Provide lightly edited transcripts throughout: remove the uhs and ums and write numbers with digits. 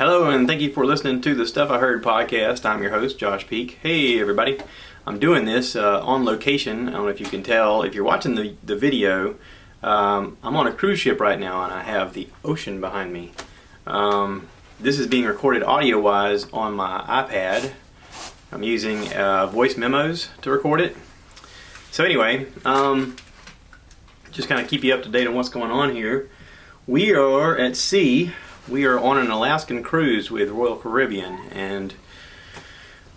Hello, and thank you for listening to the Stuff I Heard podcast. I'm your host, Josh Peak. Hey, everybody. I'm doing this on location. I don't know if you can tell. If you're watching the video, I'm on a cruise ship right now, and I have the ocean behind me. This is being recorded audio-wise on my iPad. I'm using voice memos to record it. So anyway, just kind of keep you up to date on what's going on here. We are at sea. We are on an Alaskan cruise with Royal Caribbean, and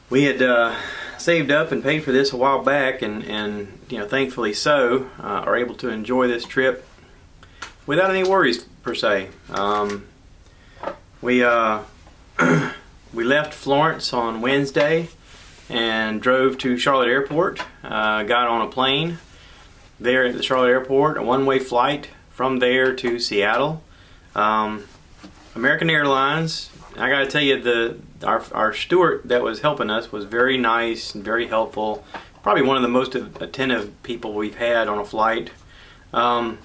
we had saved up and paid for this a while back, and you know, thankfully so, are able to enjoy this trip without any worries per se. We left Florence on Wednesday and drove to Charlotte Airport. Got on a plane there at the Charlotte Airport, a one-way flight from there to Seattle. American Airlines, I gotta tell you, our steward that was helping us was very nice and very helpful. Probably one of the most attentive people we've had on a flight. But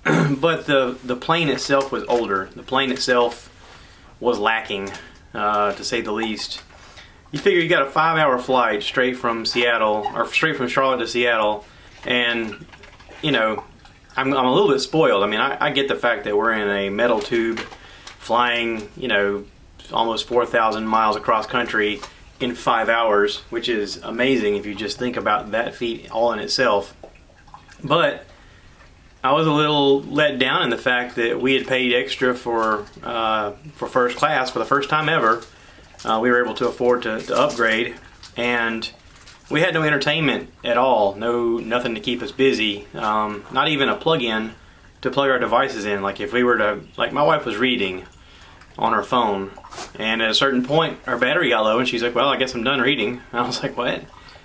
the plane itself was older. The plane itself was lacking, to say the least. You figure you got a 5-hour flight straight from Seattle, or straight from Charlotte to Seattle, and you know, I'm a little bit spoiled. I mean, I get the fact that we're in a metal tube flying, you know, almost 4,000 miles across country in 5 hours, which is amazing if you just think about that feat all in itself. But I was a little let down in the fact that we had paid extra for first class for the first time ever. We were able to afford to upgrade, and we had no entertainment at all. Nothing to keep us busy. Not even a plug-in to plug our devices in. Like if we were to, like my wife was reading on her phone, and at a certain point her battery got low, and she's like, "Well, I guess I'm done reading." And I was like, "What?"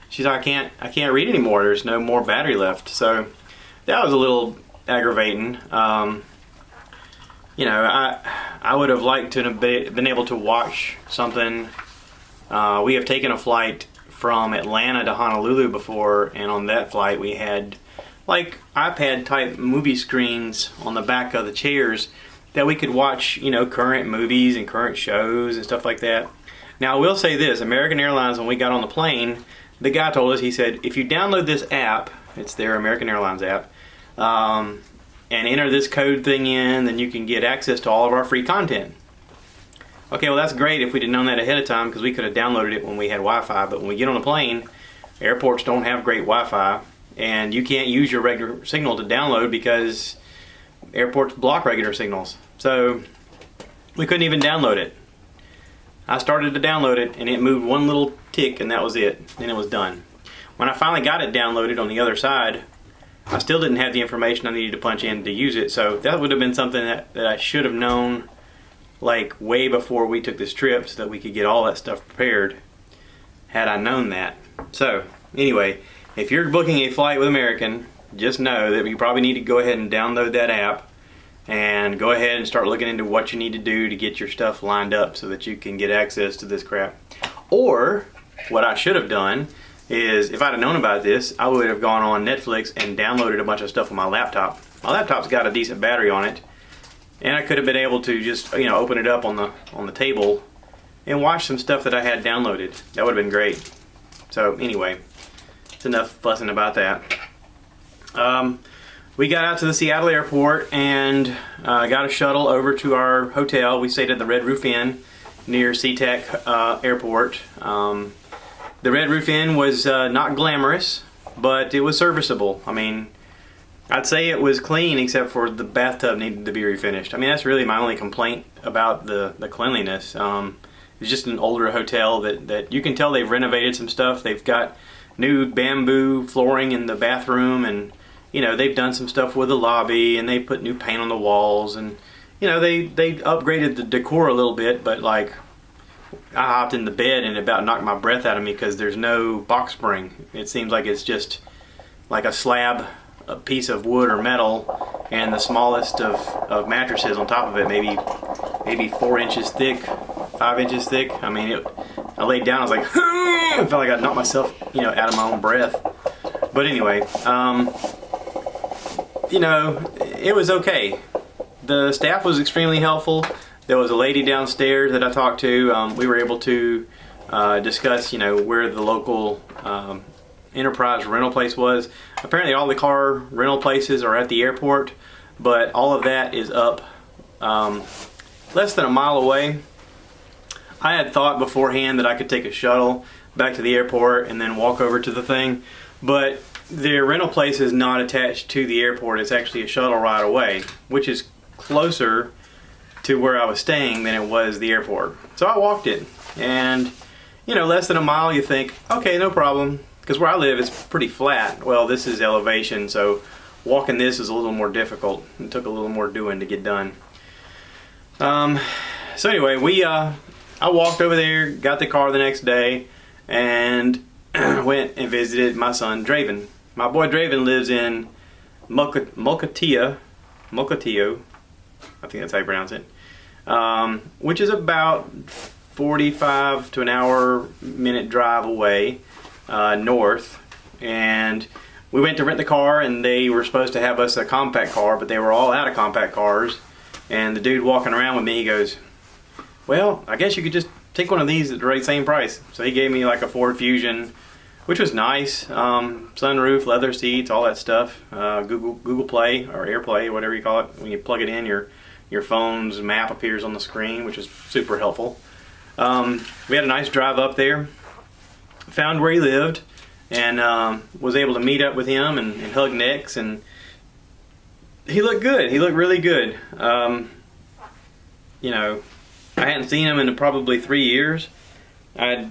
She's like, "I can't read anymore. There's no more battery left." So that was a little aggravating. You know, I would have liked to have been able to watch something. We have taken a flight from Atlanta to Honolulu before, and on that flight we had like iPad type movie screens on the back of the chairs that we could watch, you know, current movies and current shows and stuff like that. Now I will say this, American Airlines, when we got on the plane, the guy told us, he said, if you download this app, it's their American Airlines app, and enter this code thing in, then you can get access to all of our free content. Okay, well that's great if we'd have known that ahead of time, because we could have downloaded it when we had Wi-Fi, but when we get on the plane, airports don't have great Wi-Fi, and you can't use your regular signal to download because airports block regular signals. So we couldn't even download it. I started to download it, and it moved one little tick, and that was it. Then it was done. When I finally got it downloaded on the other side, I still didn't have the information I needed to punch in to use it. So that would have been something that I should have known like way before we took this trip, so that we could get all that stuff prepared had I known that. So anyway, if you're booking a flight with American, just know that you probably need to go ahead and download that app and go ahead and start looking into what you need to do to get your stuff lined up so that you can get access to this crap. Or what I should have done is, if I'd have known about this, I would have gone on Netflix and downloaded a bunch of stuff on my laptop. My laptop's got a decent battery on it, and I could have been able to just, you know, open it up on the table and watch some stuff that I had downloaded. That would have been great. So anyway, it's enough fussing about that. We got out to the Seattle airport and got a shuttle over to our hotel. We stayed at the Red Roof Inn near SeaTac Airport. The Red Roof Inn was not glamorous, but it was serviceable. I mean, I'd say it was clean, except for the bathtub needed to be refinished. I mean, that's really my only complaint about the cleanliness. It's just an older hotel that you can tell they've renovated some stuff. They've got new bamboo flooring in the bathroom, and you know, they've done some stuff with the lobby, and they put new paint on the walls, and you know, they upgraded the decor a little bit. But like, I hopped in the bed and it about knocked my breath out of me because there's no box spring. It seems like it's just like a slab, a piece of wood or metal, and the smallest of mattresses on top of it, maybe 4 inches thick, 5 inches thick. I mean, I laid down, I was like, I felt like I knocked myself, you know, out of my own breath. But anyway, you know, it was okay. The staff was extremely helpful. There was a lady downstairs that I talked to. We were able to discuss, where the local Enterprise rental place was. Apparently all the car rental places are at the airport, but all of that is up less than a mile away. I had thought beforehand that I could take a shuttle back to the airport and then walk over to the thing, but the rental place is not attached to the airport. It's actually a shuttle ride away, which is closer to where I was staying than it was the airport. So I walked it, and less than a mile, you think, okay, no problem, because where I live is pretty flat. Well, this is elevation, so walking this is a little more difficult. It took a little more doing to get done. So anyway, I walked over there, got the car the next day, and went and visited my son Draven. My boy Draven lives in Mukilteo, I think that's how you pronounce it, which is about 45 to an hour minute drive away north. And we went to rent the car, and they were supposed to have us a compact car, but they were all out of compact cars. And the dude walking around with me, he goes, well, I guess you could just take one of these at the same price. So he gave me like a Ford Fusion, which was nice. Sunroof, leather seats, all that stuff. Google Play or AirPlay, whatever you call it. When you plug it in, your phone's map appears on the screen, which is super helpful. We had a nice drive up there. Found where he lived, and was able to meet up with him and hug necks, and he looked good. He looked really good. I hadn't seen him in probably 3 years. I'd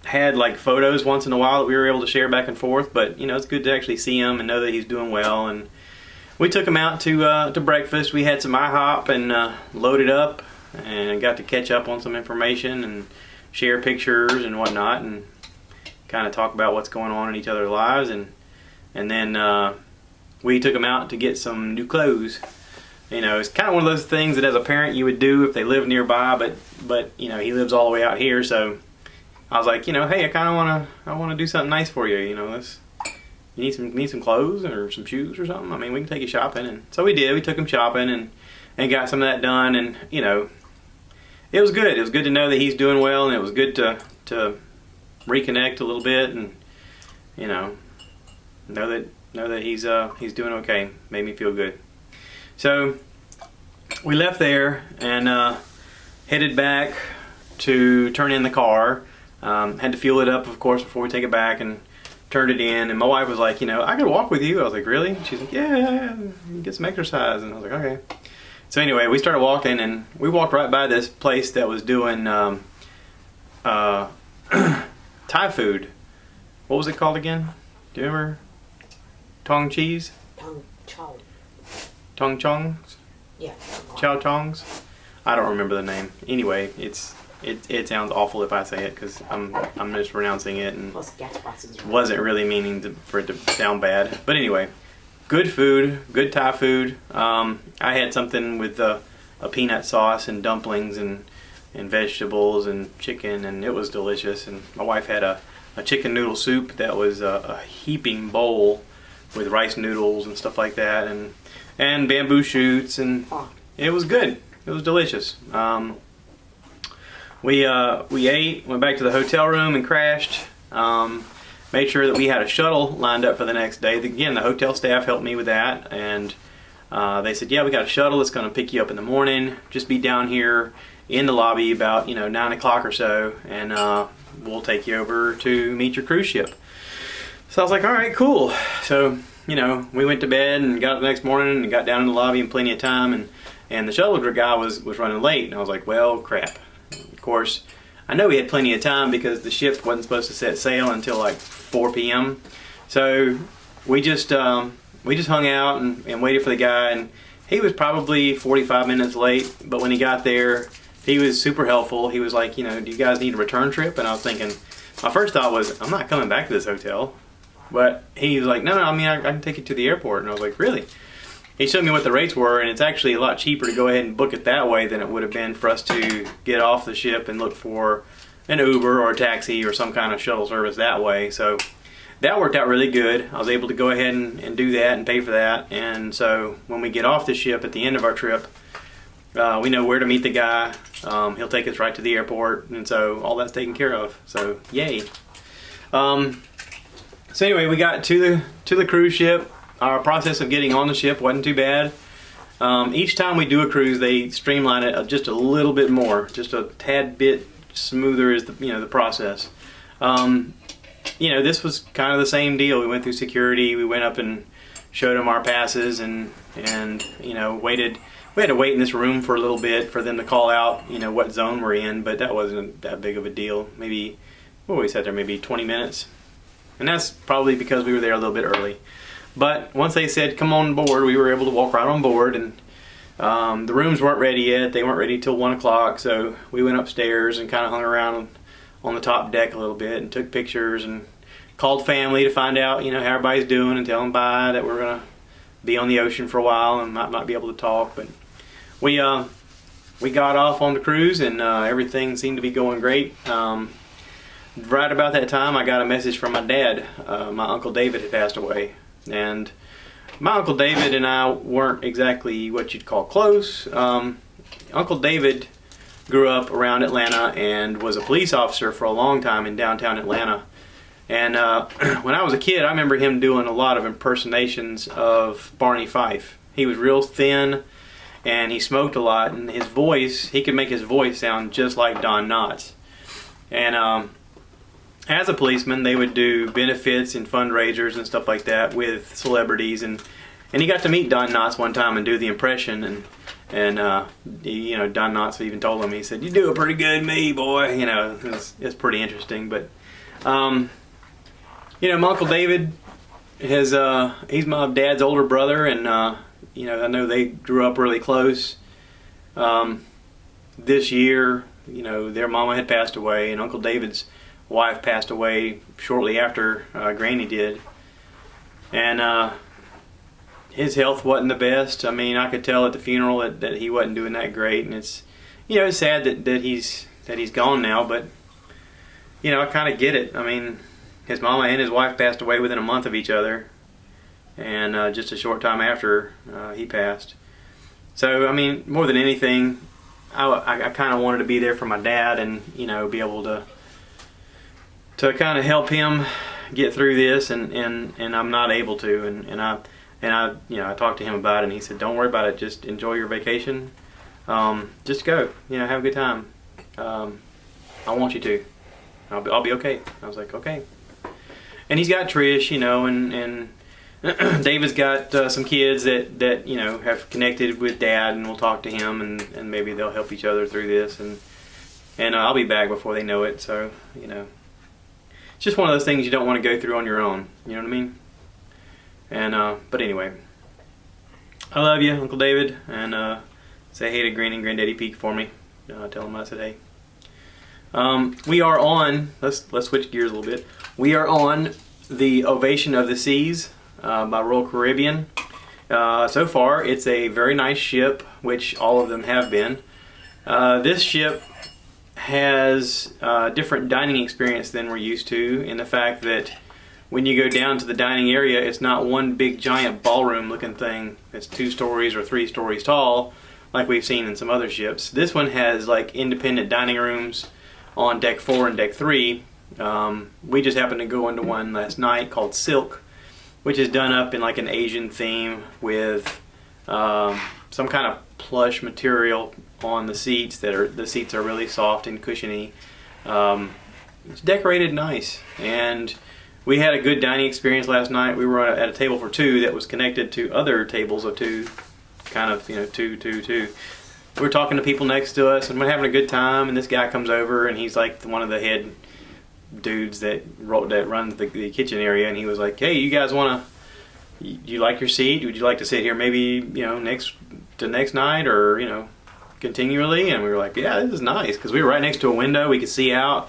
had like photos once in a while that we were able to share back and forth, but it's good to actually see him and know that he's doing well. And we took him out to breakfast. We had some IHOP and loaded up, and got to catch up on some information and share pictures and whatnot, and kind of talk about what's going on in each other's lives. And then we took him out to get some new clothes. It's kind of one of those things that as a parent you would do if they live nearby, but he lives all the way out here, so I was like, hey, I kind of want to do something nice for you. You need some clothes or some shoes or something. I mean, we can take you shopping. And so we did. We took him shopping and got some of that done, and it was good. It was good to know that he's doing well, and it was good to reconnect a little bit, and know that he's doing okay. Made me feel good. So we left there and headed back to turn in the car. Had to fuel it up, of course, before we take it back, and turned it in. And my wife was like, I could walk with you. I was like, really? And she's like, yeah, get some exercise. And I was like, okay. So anyway, we started walking, and we walked right by this place that was doing Thai food. What was it called again? Do you remember? Tong cheese? Tong chong. Tong chongs? Yeah. Chow chongs? I don't remember the name. Anyway, it sounds awful if I say it, because I'm mispronouncing it, and wasn't really meaning for it to sound bad. But anyway, good food, good Thai food. I had something with a peanut sauce and dumplings and vegetables and chicken, and it was delicious. And my wife had a chicken noodle soup that was a heaping bowl with rice noodles and stuff like that, and bamboo shoots, and it was good. It was delicious. We ate, went back to the hotel room and crashed. Made sure that we had a shuttle lined up for the next day. Again, the hotel staff helped me with that, and they said, yeah, we got a shuttle that's going to pick you up in the morning. Just be down here in the lobby about 9 o'clock or so, and we'll take you over to meet your cruise ship. So I was like, all right, cool. So we went to bed and got up the next morning and got down in the lobby in plenty of time, and the shuttle guy was running late, and I was like, well, crap. Of course, I know we had plenty of time because the ship wasn't supposed to set sail until like 4 p.m. So we just hung out and waited for the guy, and he was probably 45 minutes late, but when he got there, he was super helpful. He was like, do you guys need a return trip? And I was thinking, my first thought was, I'm not coming back to this hotel. But he was like, no, I mean, I can take you to the airport. And I was like, really? He showed me what the rates were, and it's actually a lot cheaper to go ahead and book it that way than it would have been for us to get off the ship and look for an Uber or a taxi or some kind of shuttle service that way. So that worked out really good. I was able to go ahead and do that and pay for that. And so when we get off the ship at the end of our trip, We know where to meet the guy. He'll take us right to the airport, and so all that's taken care of. So yay. So anyway, we got to the cruise ship. Our process of getting on the ship wasn't too bad. Each time we do a cruise, they streamline it just a little bit more, just a tad bit smoother is the process. This was kind of the same deal. We went through security. We went up and showed them our passes, and waited. We had to wait in this room for a little bit for them to call out, what zone we're in, but that wasn't that big of a deal. Maybe, we sat there maybe 20 minutes. And that's probably because we were there a little bit early. But once they said, come on board, we were able to walk right on board, and the rooms weren't ready yet. They weren't ready till 1 o'clock, so we went upstairs and kind of hung around on the top deck a little bit and took pictures and called family to find out, how everybody's doing, and tell them bye, that we're going to be on the ocean for a while and might not be able to talk. But we got off on the cruise, and everything seemed to be going great. Right about that time, I got a message from my dad. My Uncle David had passed away. And my Uncle David and I weren't exactly what you'd call close. Uncle David grew up around Atlanta and was a police officer for a long time in downtown Atlanta. And when I was a kid, I remember him doing a lot of impersonations of Barney Fife. He was real thin, and he smoked a lot, and his voice, he could make his voice sound just like Don Knotts. And as a policeman, they would do benefits and fundraisers and stuff like that with celebrities, and he got to meet Don Knotts one time and do the impression, and Don Knotts even told him, he said, "You do a pretty good me, boy." It's pretty interesting. But my Uncle David he's my dad's older brother, and I know they grew up really close. This year, their mama had passed away, and Uncle David's wife passed away shortly after Granny did, and his health wasn't the best. I mean, I could tell at the funeral that he wasn't doing that great, and it's sad that he's gone now. But I kind of get it. I mean, his mama and his wife passed away within a month of each other, and just a short time after he passed. So I mean, more than anything, I kind of wanted to be there for my dad, and be able to kind of help him get through this, and I'm not able to, and I talked to him about it, and he said, "Don't worry about it, just enjoy your vacation, just go, have a good time. I want you to. I'll be okay." I was like, okay. And he's got Trish, and David's got some kids that have connected with Dad, and will talk to him, and maybe they'll help each other through this, and I'll be back before they know it. So it's just one of those things you don't want to go through on your own. You know what I mean? And but anyway, I love you, Uncle David, and say hey to Granny and Granddaddy Peak for me. Tell them I said hey. We are on. Let's switch gears a little bit. We are on the Ovation of the Seas by Royal Caribbean. So far, it's a very nice ship, which all of them have been. This ship has a different dining experience than we're used to, in the fact that when you go down to the dining area, it's not one big giant ballroom looking thing that's 2 stories or 3 stories tall like we've seen in some other ships. This one has like independent dining rooms on deck 4 and deck 3. We just happened to go into one last night called Silk, which is done up in like an Asian theme with some kind of plush material on the seats. The seats are really soft and cushiony. It's decorated nice, and we had a good dining experience last night. We were at a table for 2 that was connected to other tables of 2, kind of 2. We were talking to people next to us, and we're having a good time. And this guy comes over, and he's like one of the head dudes that runs the kitchen area, and he was like, "Hey, you guys want to? Do you like your seat? Would you like to sit here maybe next night, or continually?" And we were like, "Yeah, this is nice," because we were right next to a window. We could see out.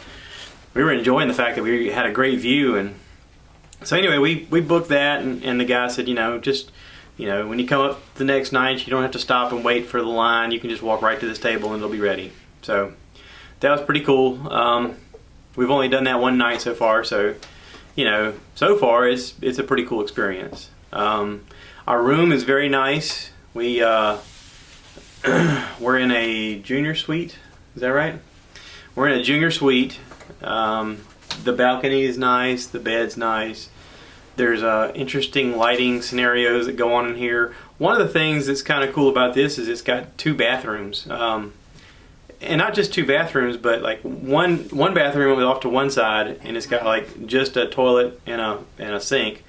We were enjoying the fact that we had a great view. And so anyway, we booked that, and the guy said, just when you come up the next night, you don't have to stop and wait for the line. You can just walk right to this table and it'll be ready. So that was pretty cool. We've only done that one night so far, so so far it's a pretty cool experience. Our room is very nice. We we're in a junior suite. Is that right? We're in a junior suite. The balcony is nice. The bed's nice. There's interesting lighting scenarios that go on in here. One of the things that's kind of cool about this is it's got 2 bathrooms. And not just 2 bathrooms, but like one bathroom off to one side, and it's got like just a toilet and a sink.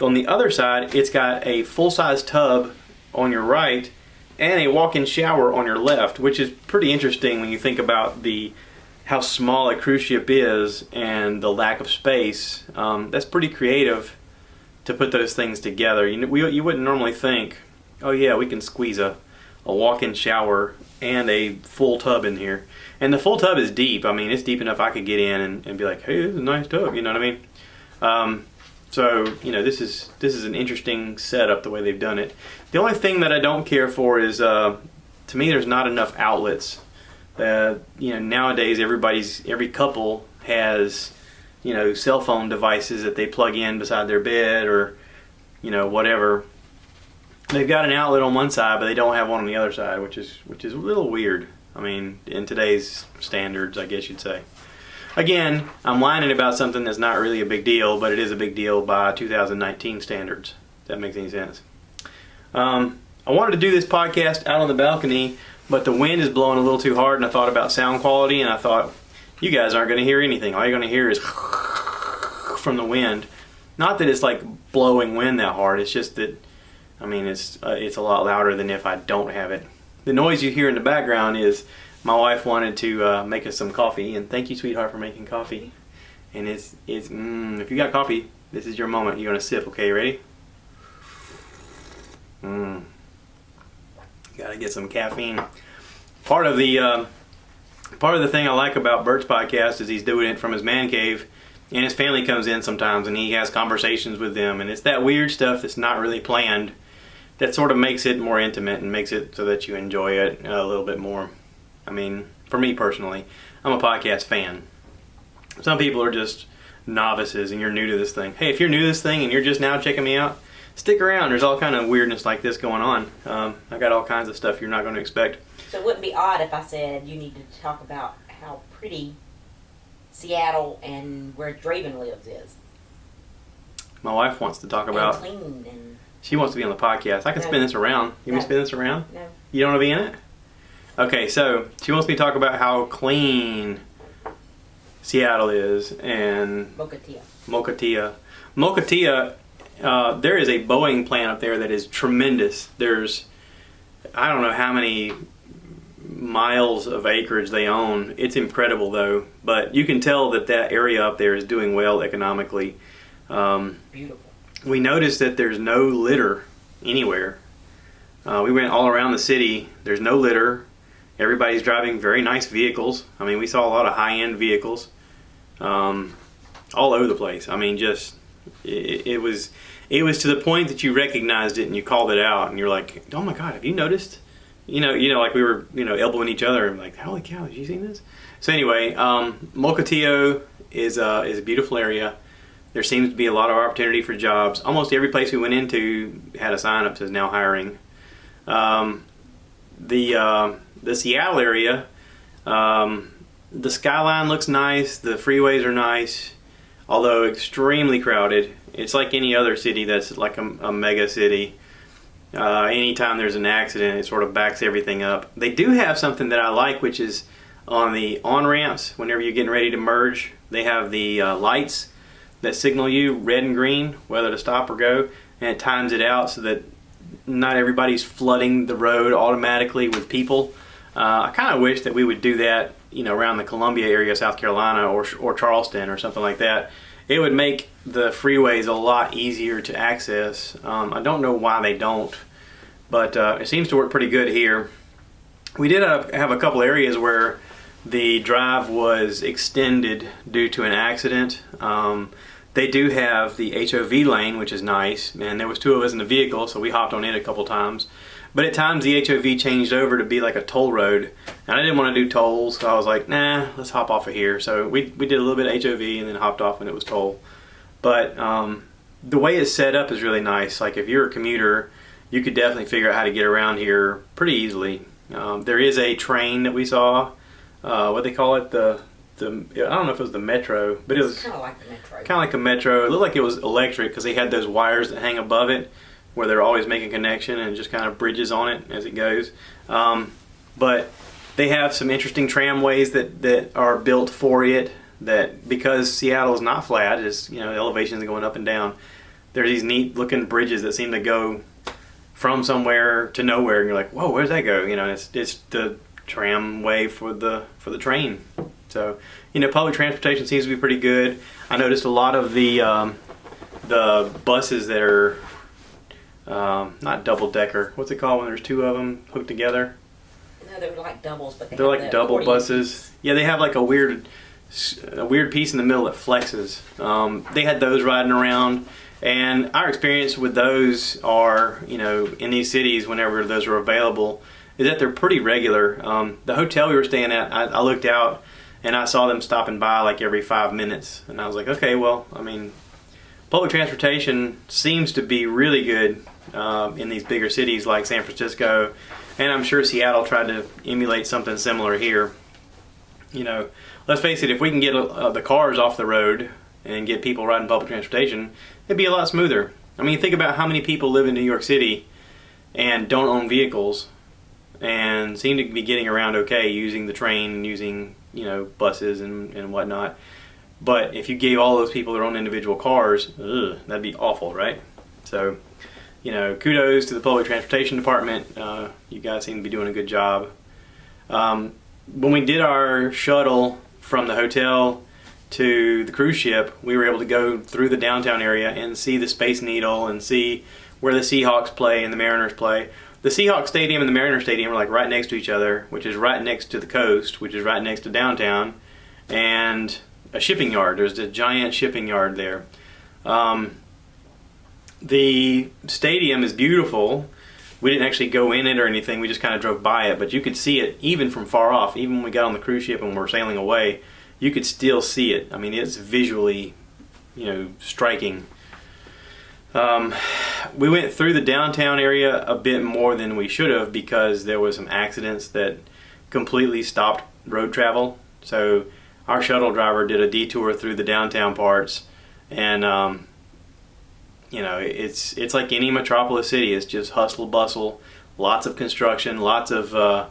On the other side, it's got a full-size tub on your right and a walk-in shower on your left, which is pretty interesting when you think about how small a cruise ship is and the lack of space. That's pretty creative to put those things together. You wouldn't normally think, oh yeah, we can squeeze a walk-in shower and a full tub in here. And the full tub is deep. I mean, it's deep enough I could get in and be like, hey, this is a nice tub, you know what I mean? So, you know, this is an interesting setup the way they've done it. The only thing that I don't care for is, to me, there's not enough outlets. You know, nowadays every couple has, you know, cell phone devices that they plug in beside their bed or, you know, whatever. They've got an outlet on one side, but they don't have one on the other side, which is a little weird. I mean, in today's standards, I guess you'd say. Again, I'm whining about something that's not really a big deal, but it is a big deal by 2019 standards. If that makes any sense. I wanted to do this podcast out on the balcony, but the wind is blowing a little too hard, and I thought about sound quality, and I thought, you guys aren't going to hear anything. All you're going to hear is from the wind. Not that it's like blowing wind that hard, it's just that, I mean, it's a lot louder than if I don't have it. The noise you hear in the background is my wife wanted to make us some coffee, and thank you, sweetheart, for making coffee. And if you got coffee, this is your moment. You're going to sip, okay? Ready? Gotta get some caffeine. Part of the thing I like about Bert's podcast is he's doing it from his man cave, and his family comes in sometimes, and he has conversations with them, and it's that weird stuff that's not really planned that sort of makes it more intimate and makes it so that you enjoy it a little bit more. I mean, for me personally, I'm a podcast fan. Some people are just novices and you're new to this thing. Hey, if you're new to this thing and you're just now checking me out, stick around. There's all kind of weirdness like this going on. I got all kinds of stuff you're not going to expect. So it wouldn't be odd if I said you need to talk about how pretty Seattle and where Draven lives is. My wife wants to talk about... And clean and... She wants to be on the podcast. I can spin this around. You want me to spin this around? No. You don't want to be in it? Okay, so she wants me to talk about how clean Seattle is and... Mokatiya. There is a Boeing plant up there that is tremendous. There's, I don't know how many miles of acreage they own. It's incredible though, but you can tell that area up there is doing well economically. Beautiful. We noticed that there's no litter anywhere. We went all around the city. There's no litter. Everybody's driving very nice vehicles. I mean, we saw a lot of high-end vehicles all over the place. I mean, just it was to the point that you recognized it and you called it out and you're like, oh my God, have you noticed? You know, like we were, elbowing each other and like, holy cow, have you seen this? So anyway, Mokatiya is a beautiful area. There seems to be a lot of opportunity for jobs. Almost every place we went into had a sign up that says now hiring. The Seattle area, the skyline looks nice. The freeways are nice, although extremely crowded. It's like any other city that's like a mega city. Anytime there's an accident, it sort of backs everything up. They do have something that I like, which is on the on-ramps, whenever you're getting ready to merge, they have the lights that signal you red and green, whether to stop or go, and it times it out so that not everybody's flooding the road automatically with people. I kind of wish that we would do that, around the Columbia area, South Carolina, or Charleston or something like that. It would make the freeways a lot easier to access. I don't know why they don't, but it seems to work pretty good here. We did have a couple areas where the drive was extended due to an accident. They do have the HOV lane, which is nice, and there was 2 of us in the vehicle, so we hopped on it a couple times. But at times the HOV changed over to be like a toll road, and I didn't want to do tolls, so I was like, nah, let's hop off of here. So we did a little bit of HOV and then hopped off when it was toll. But the way it's set up is really nice. Like if you're a commuter, you could definitely figure out how to get around here pretty easily. There is a train that we saw. What they call it, I don't know if it was the metro, but it was kind of like the metro. Kind of like a metro. It looked like it was electric because they had those wires that hang above it, where they're always making connection and just kind of bridges on it as it goes. But they have some interesting tramways that are built for it. That because Seattle is not flat, is the elevations are going up and down. There's these neat looking bridges that seem to go from somewhere to nowhere, and you're like, whoa, where's that go? It's the tramway for the train. So public transportation seems to be pretty good. I noticed a lot of the buses that are not double decker. What's it called when there's two of them hooked together? No, they're like doubles, but they're like double buses. Yeah, they have like a weird piece in the middle that flexes. They had those riding around, and our experience with those are, in these cities, whenever those are available, is that they're pretty regular. The hotel we were staying at, I looked out and I saw them stopping by like every 5 minutes, and I was like, okay, well, public transportation seems to be really good in these bigger cities like San Francisco, and I'm sure Seattle tried to emulate something similar here. Let's face it, if we can get the cars off the road and get people riding public transportation, it'd be a lot smoother. Think about how many people live in New York City and don't own vehicles and seem to be getting around okay using the train, using buses and whatnot. But if you gave all those people their own individual cars, that'd be awful, right? So, kudos to the public transportation department. You guys seem to be doing a good job. When we did our shuttle from the hotel to the cruise ship, we were able to go through the downtown area and see the Space Needle and see where the Seahawks play and the Mariners play. The Seahawks Stadium and the Mariners Stadium are like right next to each other, which is right next to the coast, which is right next to downtown, and a shipping yard. There's a giant shipping yard there. The stadium is beautiful. We didn't actually go in it or anything. We just kind of drove by it, but you could see it even from far off. Even when we got on the cruise ship and we're sailing away, you could still see it. It's visually, striking. We went through the downtown area a bit more than we should have because there was some accidents that completely stopped road travel. So our shuttle driver did a detour through the downtown parts, and it's like any metropolis city. It's just hustle bustle, lots of construction, lots of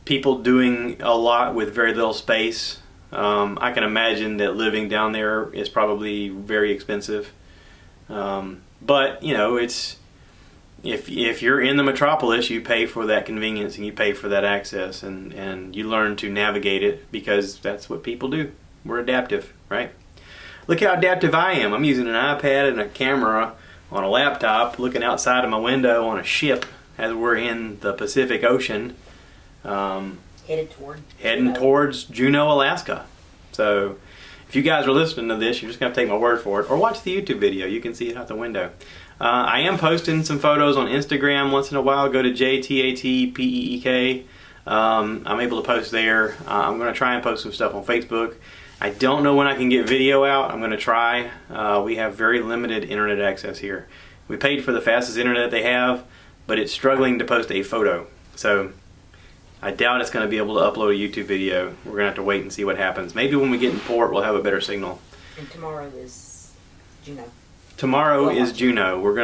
people doing a lot with very little space. I can imagine that living down there is probably very expensive. But it's if you're in the metropolis, you pay for that convenience and you pay for that access, and you learn to navigate it because that's what people do. We're adaptive, right? Look how adaptive I am. I'm using an iPad and a camera on a laptop, looking outside of my window on a ship as we're in the Pacific Ocean, heading towards Juneau, Alaska. So if you guys are listening to this, you're just going to take my word for it, or watch the YouTube video. You can see it out the window. I am posting some photos on Instagram once in a while. Go to JTATPEEK. I'm able to post there. I'm going to try and post some stuff on Facebook. I don't know when I can get video out. I'm going to try. We have very limited internet access here. We paid for the fastest internet they have, but it's struggling to post a photo. So I doubt it's going to be able to upload a YouTube video. We're going to have to wait and see what happens. Maybe when we get in port, we'll have a better signal. And tomorrow is Juneau. Tomorrow is Juneau. We're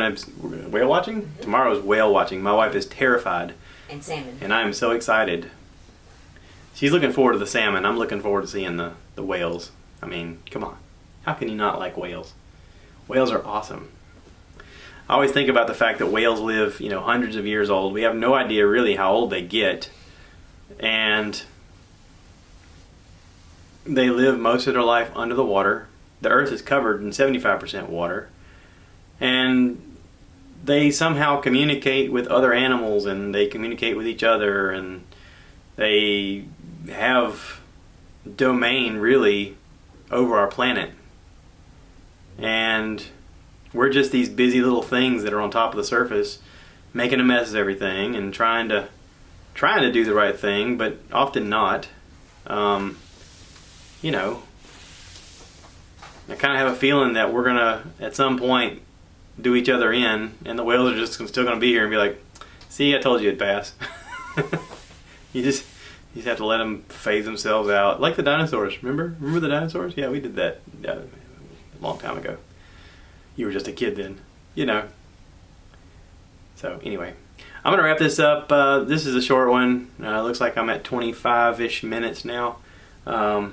whale watching? Mm-hmm. Tomorrow is whale watching. My wife is terrified. And salmon. And I am so excited. She's looking forward to the salmon. I'm looking forward to seeing the whales. Come on. How can you not like whales? Whales are awesome. I always think about the fact that whales live, hundreds of years old. We have no idea really how old they get. And they live most of their life under the water. The earth is covered in 75% water. And they somehow communicate with other animals, and they communicate with each other, and they have domain really over our planet. And we're just these busy little things that are on top of the surface making a mess of everything and trying to do the right thing, but often not. I kind of have a feeling that we're gonna at some point do each other in, and the whales are just still gonna be here and be like, see, I told you it'd pass. You just have to let them phase themselves out, like the dinosaurs. Remember the dinosaurs? Yeah, we did that a long time ago. You were just a kid then, you know. So anyway, I'm gonna wrap this up. This is a short one. Looks like I'm at 25-ish minutes now. I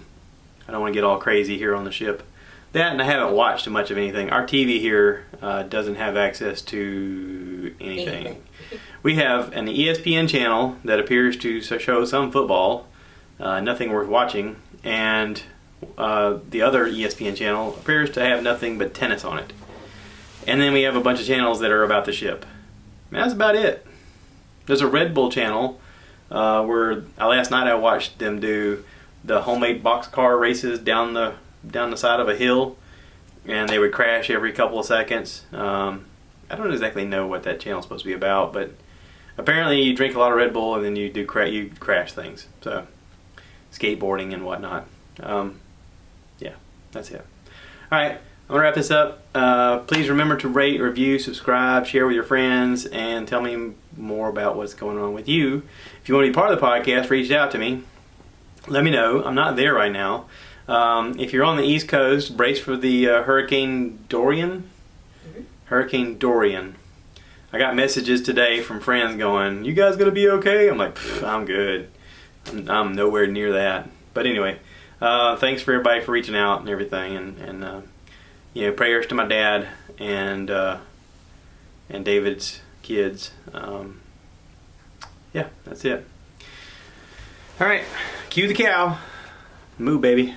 don't want to get all crazy here on the ship. That, and I haven't watched much of anything. Our TV here doesn't have access to anything. We have an ESPN channel that appears to show some football, nothing worth watching, and the other ESPN channel appears to have nothing but tennis on it. And then we have a bunch of channels that are about the ship. And that's about it. There's a Red Bull channel where last night I watched them do the homemade boxcar races down the side of a hill, and they would crash every couple of seconds. I don't exactly know what that channel's supposed to be about, but apparently you drink a lot of Red Bull and then you crash things. So skateboarding and whatnot. Yeah, that's it. All right, I'm gonna wrap this up. Please remember to rate, review, subscribe, share with your friends, and tell me more about what's going on with you. If you want to be part of the podcast, reach out to me. Let me know. I'm not there right now. If you're on the East Coast, brace for the Hurricane Dorian. Hurricane Dorian. I got messages today from friends going, "You guys gonna be okay?" I'm like, "I'm good. I'm nowhere near that." But anyway, thanks for everybody for reaching out and everything, and you know, prayers to my dad and David's kids. Yeah, that's it. All right, cue the cow. Moo, baby.